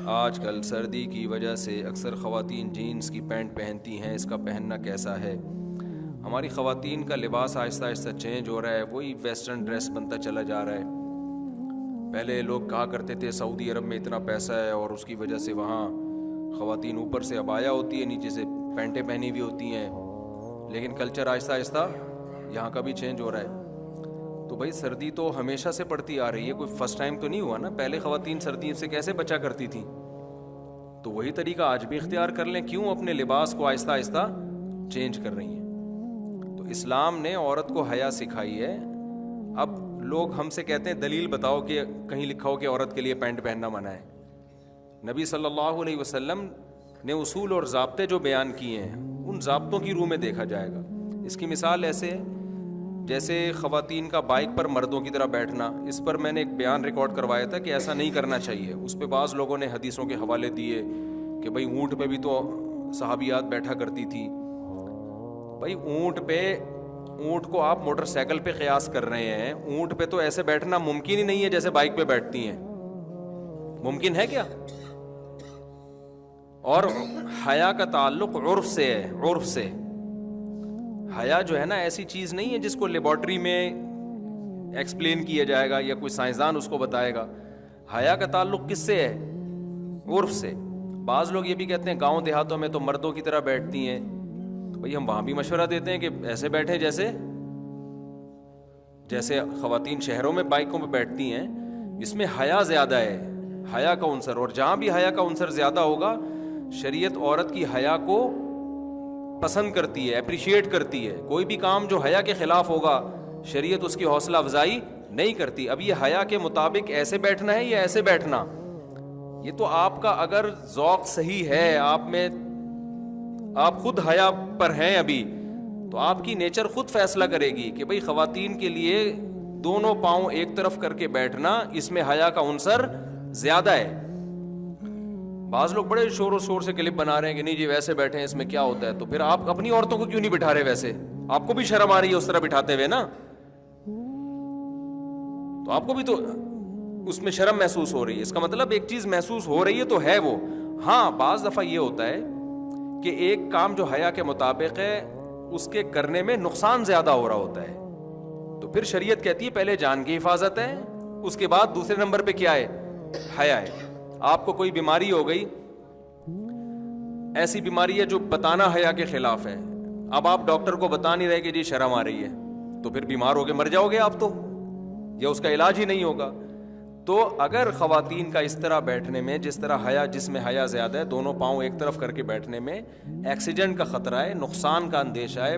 آج کل سردی کی وجہ سے اکثر خواتین جینس کی پینٹ پہنتی ہیں، اس کا پہننا کیسا ہے؟ ہماری خواتین کا لباس آہستہ آہستہ چینج ہو رہا ہے، وہی ویسٹرن ڈریس بنتا چلا جا رہا ہے۔ پہلے لوگ کہا کرتے تھے سعودی عرب میں اتنا پیسہ ہے اور اس کی وجہ سے وہاں خواتین اوپر سے عبایا ہوتی ہے، نیچے سے پینٹیں پہنی ہوئی ہوتی ہیں، لیکن کلچر آہستہ آہستہ یہاں کا بھی چینج ہو رہا ہے۔ تو بھائی سردی تو ہمیشہ سے پڑتی آ رہی ہے، کوئی فرسٹ ٹائم تو نہیں ہوا نا۔ پہلے خواتین سردی سے کیسے بچا کرتی تھیں، تو وہی طریقہ آج بھی اختیار کر لیں، کیوں اپنے لباس کو آہستہ آہستہ چینج کر رہی ہیں؟ تو اسلام نے عورت کو حیا سکھائی ہے۔ اب لوگ ہم سے کہتے ہیں دلیل بتاؤ کہ کہیں لکھا ہو کہ عورت کے لیے پینٹ پہننا منع ہے۔ نبی صلی اللہ علیہ وسلم نے اصول اور ضابطے جو بیان کیے ہیں، ان ضابطوں کی روح میں دیکھا جائے گا۔ اس کی مثال ایسے جیسے خواتین کا بائک پر مردوں کی طرح بیٹھنا، اس پر میں نے ایک بیان ریکارڈ کروایا تھا کہ ایسا نہیں کرنا چاہیے۔ اس پہ بعض لوگوں نے حدیثوں کے حوالے دیے کہ بھئی اونٹ پہ بھی تو صحابیات بیٹھا کرتی تھی۔ بھئی اونٹ کو آپ موٹر سائیکل پہ قیاس کر رہے ہیں، اونٹ پہ تو ایسے بیٹھنا ممکن ہی نہیں ہے جیسے بائک پہ بیٹھتی ہیں، ممکن ہے کیا؟ اور حیا کا تعلق عرف سے ہے، عرف سے۔ حیا جو ہے نا ایسی چیز نہیں ہے جس کو لیبارٹری میں ایکسپلین کیا جائے گا یا کوئی سائنسدان اس کو بتائے گا۔ حیا کا تعلق کس سے ہے؟ عرف سے۔ بعض لوگ یہ بھی کہتے ہیں گاؤں دیہاتوں میں تو مردوں کی طرح بیٹھتی ہیں، تو بھئی ہم وہاں بھی مشورہ دیتے ہیں کہ ایسے بیٹھیں جیسے خواتین شہروں میں بائکوں پہ بیٹھتی ہیں، اس میں حیا زیادہ ہے، حیا کا عنصر۔ اور جہاں بھی حیا کا عنصر زیادہ ہوگا، شریعت عورت کی حیا کو پسند کرتی ہے، اپریشیٹ کرتی ہے۔ کوئی بھی کام جو حیا کے خلاف ہوگا، شریعت اس کی حوصلہ افزائی نہیں کرتی۔ اب یہ حیا کے مطابق ایسے بیٹھنا ہے یا ایسے بیٹھنا، یہ تو آپ کا اگر ذوق صحیح ہے، آپ خود حیا پر ہیں ابھی، تو آپ کی نیچر خود فیصلہ کرے گی کہ بھئی خواتین کے لیے دونوں پاؤں ایک طرف کر کے بیٹھنا، اس میں حیا کا عنصر زیادہ ہے۔ بعض لوگ بڑے شور و شور سے کلپ بنا رہے ہیں کہ نہیں جی ویسے بیٹھیں، اس میں کیا ہوتا ہے؟ تو پھر آپ اپنی عورتوں کو کیوں نہیں بٹھا رہے؟ ویسے آپ کو بھی شرم آ رہی ہے اس طرح بٹھاتے ہوئے نا، تو آپ کو بھی تو اس میں شرم محسوس ہو رہی ہے۔ اس کا مطلب ایک چیز محسوس ہو رہی ہے تو ہے وہ۔ ہاں بعض دفعہ یہ ہوتا ہے کہ ایک کام جو حیا کے مطابق ہے، اس کے کرنے میں نقصان زیادہ ہو رہا ہوتا ہے، تو پھر شریعت کہتی ہے پہلے جان کی حفاظت ہے، اس کے بعد دوسرے نمبر پہ کیا ہے؟ حیا ہے۔ آپ کو کوئی بیماری ہو گئی، ایسی بیماری ہے جو بتانا حیا کے خلاف ہے، اب آپ ڈاکٹر کو بتا نہیں رہے کہ جی شرم آ رہی ہے، تو پھر بیمار ہو کے مر جاؤ گے آپ تو، یا اس کا علاج ہی نہیں ہوگا۔ تو اگر خواتین کا اس طرح بیٹھنے میں، جس طرح حیا، جس میں حیا زیادہ ہے، دونوں پاؤں ایک طرف کر کے بیٹھنے میں ایکسیڈنٹ کا خطرہ ہے، نقصان کا اندیشہ ہے،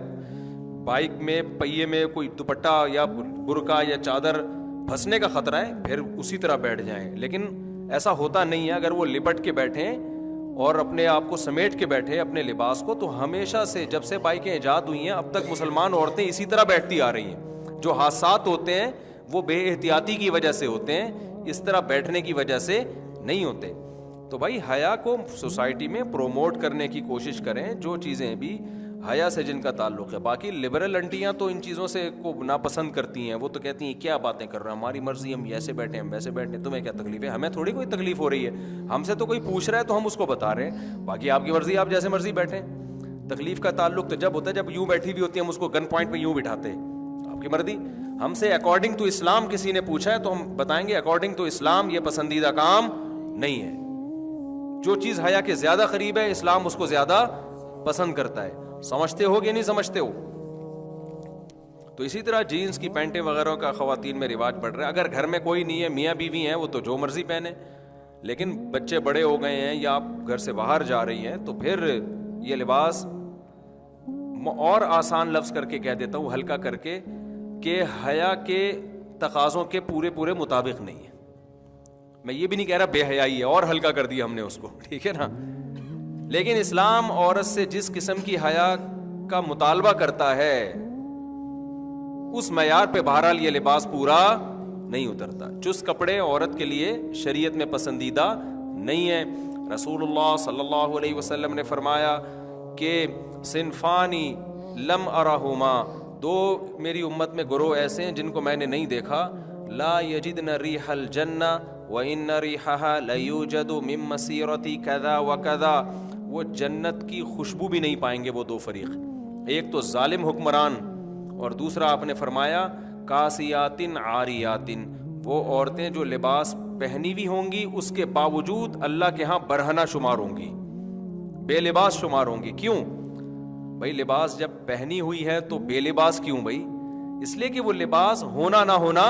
بائک میں پہیے میں کوئی دوپٹہ یا برقع یا چادر پھنسنے کا خطرہ ہے، پھر اسی طرح بیٹھ جائیں۔ لیکن ایسا ہوتا نہیں ہے۔ اگر وہ لپٹ کے بیٹھیں اور اپنے آپ کو سمیٹ کے بیٹھے اپنے لباس کو، تو ہمیشہ سے جب سے بائکیں ایجاد ہوئی ہیں اب تک مسلمان عورتیں اسی طرح بیٹھتی آ رہی ہیں۔ جو حادثات ہوتے ہیں وہ بے احتیاطی کی وجہ سے ہوتے ہیں، اس طرح بیٹھنے کی وجہ سے نہیں ہوتے۔ تو بھائی حیا کو سوسائٹی میں پروموٹ کرنے کی کوشش کریں، جو چیزیں بھی حیا سے جن کا تعلق ہے۔ باقی لبرل انٹیاں تو ان چیزوں سے کو ناپسند کرتی ہیں، وہ تو کہتی ہیں کیا باتیں کر رہے ہیں، ہماری مرضی، ہم ایسے بیٹھے ہم ویسے بیٹھے، تمہیں کیا تکلیف ہے؟ ہمیں تھوڑی کوئی تکلیف ہو رہی ہے، ہم سے تو کوئی پوچھ رہا ہے تو ہم اس کو بتا رہے ہیں، باقی آپ کی مرضی، آپ جیسے مرضی بیٹھیں۔ تکلیف کا تعلق تو جب ہوتا ہے جب یوں بیٹھی بھی ہوتی ہے، ہم اس کو گن پوائنٹ پہ یوں بٹھاتے ہیں، آپ کی مرضی۔ ہم سے اکارڈنگ ٹو اسلام کسی نے پوچھا ہے تو ہم بتائیں گے اکارڈنگ ٹو اسلام یہ پسندیدہ کام نہیں ہے۔ جو چیز حیا کے زیادہ قریب ہے، اسلام اس کو زیادہ پسند کرتا ہے۔ سمجھتے ہو کہ نہیں سمجھتے ہو؟ تو اسی طرح جینس کی پینٹیں وغیرہ کا خواتین میں رواج بڑھ رہا ہے۔ اگر گھر میں کوئی نہیں ہے، میاں بیوی ہیں، وہ تو جو مرضی پہنے، لیکن بچے بڑے ہو گئے ہیں یا آپ گھر سے باہر جا رہی ہیں تو پھر یہ لباس، اور آسان لفظ کر کے کہہ دیتا ہوں، ہلکا کر کے، کہ حیا کے تقاضوں کے پورے مطابق نہیں ہے۔ میں یہ بھی نہیں کہہ رہا بے حیائی ہے، اور ہلکا کر دیا ہم نے اس کو، ٹھیک ہے نا۔ لیکن اسلام عورت سے جس قسم کی حیا کا مطالبہ کرتا ہے، اس معیار پہ بہرحال یہ لباس پورا نہیں اترتا۔ چست کپڑے عورت کے لیے شریعت میں پسندیدہ نہیں ہے۔ رسول اللہ صلی اللہ علیہ وسلم نے فرمایا کہ صنفانی لم ارہما، دو میری امت میں گروہ ایسے ہیں جن کو میں نے نہیں دیکھا، لا یجدن ریح الجنہ وَإِنَّ رِيحَهَا لَيُوجَدُ مِن مَّسِيرَةِ كَذَا وَكَذَا، وہ جنت کی خوشبو بھی نہیں پائیں گے وہ دو فریق، ایک تو ظالم حکمران اور دوسرا آپ نے فرمایا کاسیات عاریات، وہ عورتیں جو لباس پہنی ہوئی ہوں گی اس کے باوجود اللہ کے ہاں برہنہ شمار ہوں گی، بے لباس شمار ہوں گی۔ کیوں بھائی؟ لباس جب پہنی ہوئی ہے تو بے لباس کیوں بھائی؟ اس لیے کہ وہ لباس ہونا نہ ہونا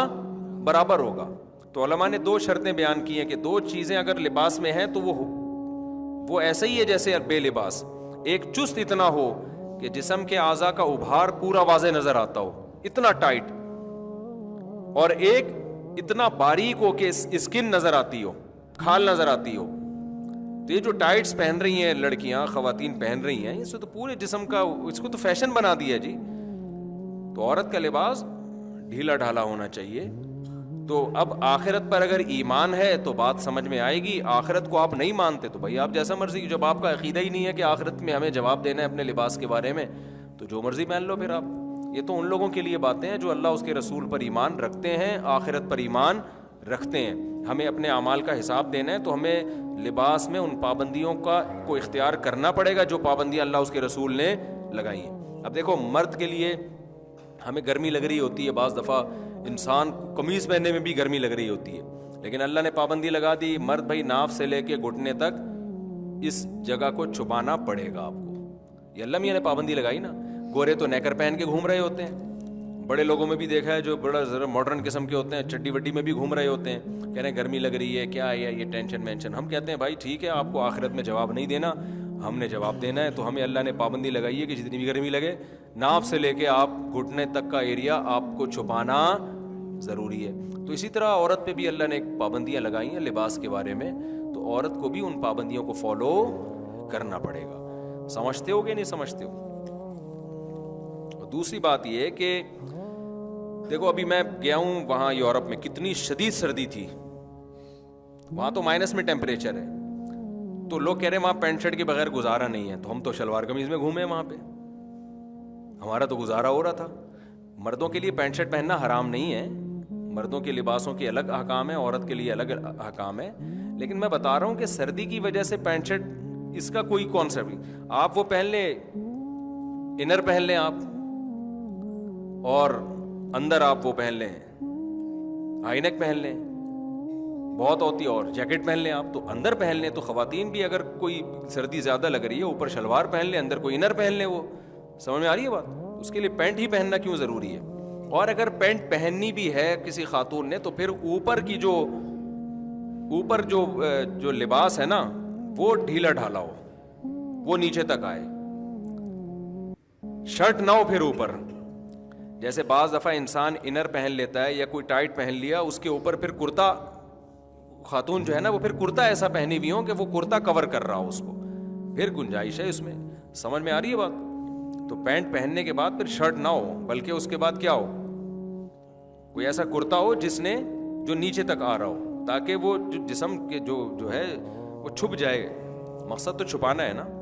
برابر ہوگا۔ تو علماء نے دو شرطیں بیان کی ہیں کہ دو چیزیں اگر لباس میں ہیں تو وہ ایسا ہی ہے جیسے بے لباس، ایک چست اتنا ہو کہ جسم کے اعضاء کا ابھار پورا واضح نظر آتا ہو، اتنا ٹائٹ، اور ایک اتنا باریک ہو کہ اسکن نظر آتی ہو، کھال نظر آتی ہو۔ تو یہ جو ٹائٹس پہن رہی ہیں لڑکیاں، خواتین پہن رہی ہیں، اس سے تو پورے جسم کا، اس کو تو فیشن بنا دیا جی۔ تو عورت کا لباس ڈھیلا ڈھالا ہونا چاہیے۔ تو اب آخرت پر اگر ایمان ہے تو بات سمجھ میں آئے گی، آخرت کو آپ نہیں مانتے تو بھائی آپ جیسا مرضی، جب آپ کا عقیدہ ہی نہیں ہے کہ آخرت میں ہمیں جواب دینا ہے اپنے لباس کے بارے میں، تو جو مرضی پہن لو پھر آپ۔ یہ تو ان لوگوں کے لیے باتیں ہیں جو اللہ اس کے رسول پر ایمان رکھتے ہیں، آخرت پر ایمان رکھتے ہیں۔ ہمیں اپنے اعمال کا حساب دینا ہے تو ہمیں لباس میں ان پابندیوں کو اختیار کرنا پڑے گا جو پابندیاں اللہ اس کے رسول نے لگائی ہیں۔ اب دیکھو، مرد کے لیے ہمیں گرمی لگ رہی ہوتی ہے، بعض دفعہ انسان قمیض پہننے میں بھی گرمی لگ رہی ہوتی ہے، لیکن اللہ نے پابندی لگا دی، مرد بھائی ناف سے لے کے گھٹنے تک اس جگہ کو چھپانا پڑے گا آپ کو۔ یہ اللہ میاں نے پابندی لگائی نا۔ گورے تو نیکر پہن کے گھوم رہے ہوتے ہیں، بڑے لوگوں میں بھی دیکھا ہے جو بڑا ذرا ماڈرن قسم کے ہوتے ہیں، چڈی وڈی میں بھی گھوم رہے ہوتے ہیں، کہہ رہے ہیں گرمی لگ رہی ہے، کیا ہے یہ ٹینشن مینشن۔ ہم کہتے ہیں بھائی ٹھیک ہے، آپ کو آخرت میں جواب نہیں دینا، ہم نے جواب دینا ہے، تو ہمیں اللہ نے پابندی لگائی ہے کہ جتنی بھی گرمی لگے ناف سے لے کے آپ گھٹنے تک کا ایریا آپ کو چھپانا ضروری ہے۔ تو اسی طرح عورت پہ بھی اللہ نے پابندیاں لگائی ہیں لباس کے بارے میں، تو عورت کو بھی ان پابندیوں کو فالو کرنا پڑے گا۔ سمجھتے ہو کہ نہیں سمجھتے ہو؟ اور دوسری بات یہ ہے کہ دیکھو، ابھی میں گیا ہوں وہاں یورپ میں، کتنی شدید سردی تھی، وہاں تو مائنس میں ٹیمپریچر ہے، تو لوگ کہہ رہے ہیں وہاں پینٹ شرٹ کے بغیر گزارا نہیں ہے، تو ہم تو شلوار قمیض میں گھومے وہاں پہ، ہمارا تو گزارا ہو رہا تھا۔ مردوں کے لیے پینٹ شرٹ پہننا حرام نہیں ہے، مردوں کے لباسوں کے الگ احکام ہیں، عورت کے لیے الگ احکام ہے، لیکن میں بتا رہا ہوں کہ سردی کی وجہ سے پینٹ شرٹ اس کا کوئی کانسیپٹ نہیں۔ آپ وہ پہن لیں، انر پہن لیں آپ، اور اندر آپ وہ پہن لیں ہائی نیک پہن لیں، بہت ہوتی ہے، اور جیکٹ پہن لیں آپ، تو اندر پہن لیں۔ تو خواتین بھی اگر کوئی سردی زیادہ لگ رہی ہے، اوپر شلوار پہن لیں، اندر کوئی انر پہن لیں، وہ سمجھ میں آ رہی ہے بات؟ اس کے لیے پینٹ ہی پہننا کیوں ضروری ہے؟ اور اگر پینٹ پہننی بھی ہے کسی خاتون نے تو پھر اوپر کی اوپر جو لباس ہے نا وہ ڈھیلا ڈھالا ہو، وہ نیچے تک آئے، شرٹ نہ ہو پھر اوپر۔ جیسے بعض دفعہ انسان انر پہن لیتا ہے یا کوئی ٹائٹ پہن لیا، اس کے اوپر پھر کرتا، خاتون جو ہے نا وہ پھر کرتا ایسا پہنی ہوئی ہو کہ وہ کرتا کور کر رہا ہو اس کو، پھر گنجائش ہے اس میں۔ سمجھ میں آ رہی ہے بات؟ تو پینٹ پہننے کے بعد پھر شرٹ نہ ہو، بلکہ اس کے بعد کیا ہو، کوئی ایسا کرتا ہو جو نیچے تک آ رہا ہو، تاکہ وہ جو جسم کے جو ہے وہ چھپ جائے۔ مقصد تو چھپانا ہے نا۔